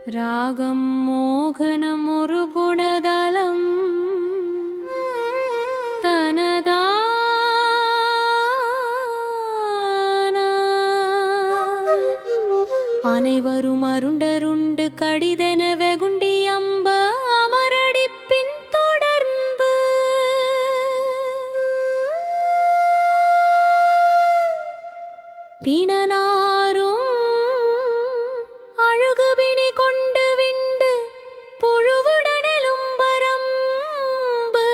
ராகம் மோகனம் ஒரு குணதலம் தனதான அனைவரும் அருண்டருண்டு கடிதென வெகுண்டி அம்ப அமரடிப்பின் தொடர்ந்து பிணனாரும் அழுகுபிணி கொண்டு விண்டு புழுவுடனெலும் பரம்பு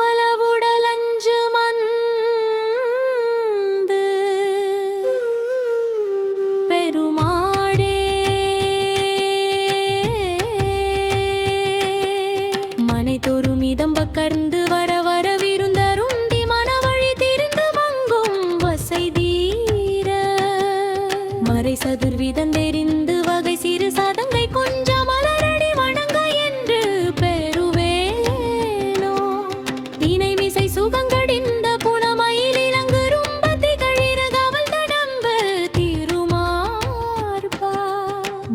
மவளவுடலஞ்சு மந்து பெருமாடே மனை தோறும் இதம்ப கர்ந்து வர வர விருந்தருந்தி மனவழி திரிந்து மங்கும் வசை தீர மறை சதுர்விதந்தெறிந்து வகை சிறு சதங்கை கொஞ்ச மலரடி வணங்க என்று பெறுவேனோ இணை மிசை சுகங்கடிந்த புலமயில் இலங்கு ரொம்ப திகழிற கவல் தடம்பு திருமார்பா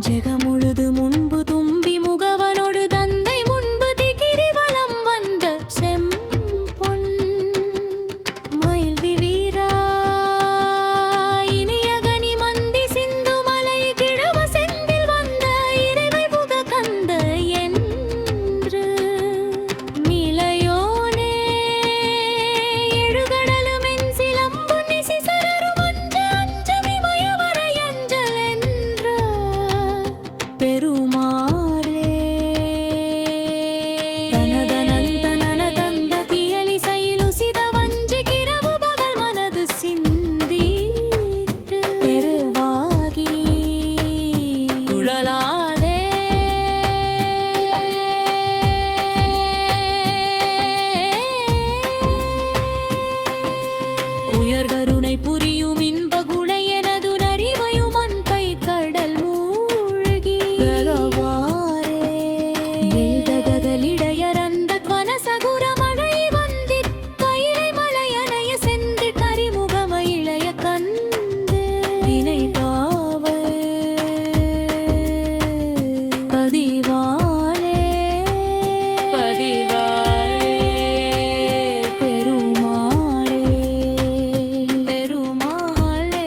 ஜெகமுழுது முன்பு தும்பி முகவனோடு தந்தை முன்பு திகிரி வலம் வந்த செம்பொன் மயில் விவீரா இனியகனி மந்தி சிந்து மலை கிழவ செந்தில் வந்த இறைவை புக கந்த என்று மிளையோனே எழுகடலுமென் சிலம்பு நிசிசரரும் அஞ்ச அஞ்சமி மயவர அஞ்சல் என்ற பெருமாளே தனதனந்தனதந்த தியலி சைலுசித வஞ்சி கிரவு பகல் மனது சிந்தித்து பெருவாகி குழலாதே உயர்கருணை புரியும் இன்ப குணை எனது நறிவையும் அன்பை கடல் மூழ்கி கரவாரே வேதகதலிடையரந்த வனசகுர மழை வந்திற் கயிலை மலையனைய சென்று கரிமுகம இளைய கண்டு வினை காவல் பதிவானே பெருமாளே பெருமாளே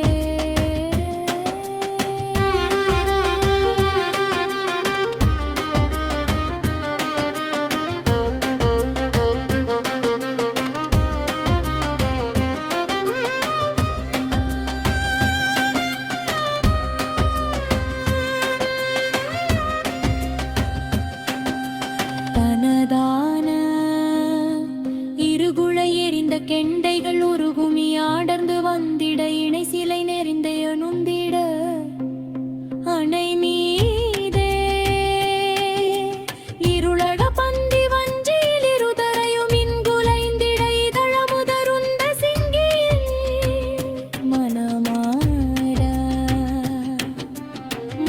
தனதான இருகுளை எறிந்த கெண்டைகள் ஒரு குமி ஆடர்ந்து வந்திட இணை சிலை நெறிந்த நுந்திட அணை மீதே இருளட பந்தி வஞ்சியில் இருதரையும் இன்குலைந்திட இதழமுதருந்த சிங்கியில் மனமாட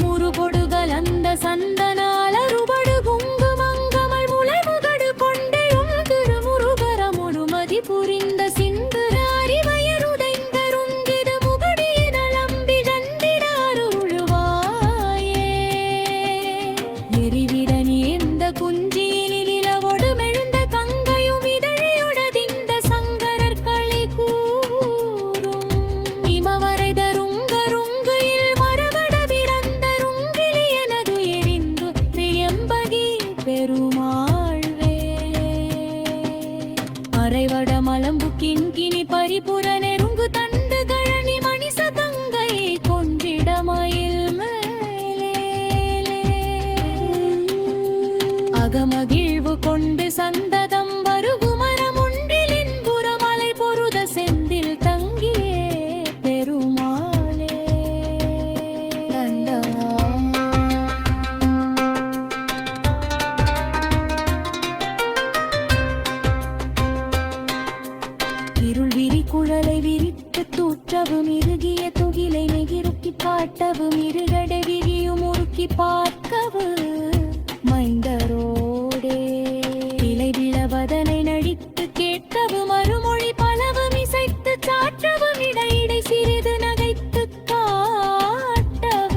முறுபொடுகள் அந்த சந்தனாலருபடு குங்கு மங்கமல் முளைமுகடு கொண்டையும் திருமுருகர முழுமதி புரிந்த சிந்துர அறிவயருதைந்தருந்திட முகடியினலம்பி ஜந்திடாருழுவாயே எரிவிடனி எந்த குஞ்சியினில் இலவொடு மெழுந்த கங்கையும் இதழியுடதிந்த சங்கரர் களி கூறும் இமவரை தருங்கருங்கையில் மரவட பிறந்தருங்கிலி எனது எரிந்து திரியம்பகி பெருமாள்வே அரைவட மலம்பு கிண்கிணி பரிபுர நெருங்கு தண்டு கழனி மணிச தங்கை கொன்றிட மயில் மேலே அகமகிழ்வு கொண்டு சந்ததம் வருகுமரம் ஒன்றிலின் புறமலை பொருத செந்தில் தங்கியே பெருமாளே நந்தா இருள் விரி குழலை விரித்து தூற்றவும் இறுகிய துகிலை நெகிருக்கி காட்டவும் இருகடை விரியும் உருக்கி பார்க்கவு மைந்தரோடே இலை விழவதனை நடித்து கேட்கவும் மறுமொழி பலவும் இசைத்து சாற்றவும் இடையிடை சிறிது நகைத்து காட்டவும்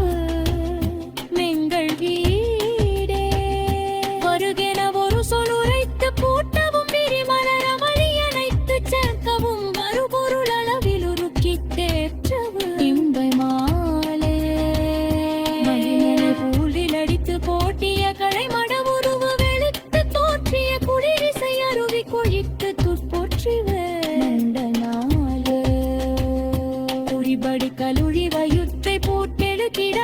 துழிவயுற்றை போட்டெழுகிட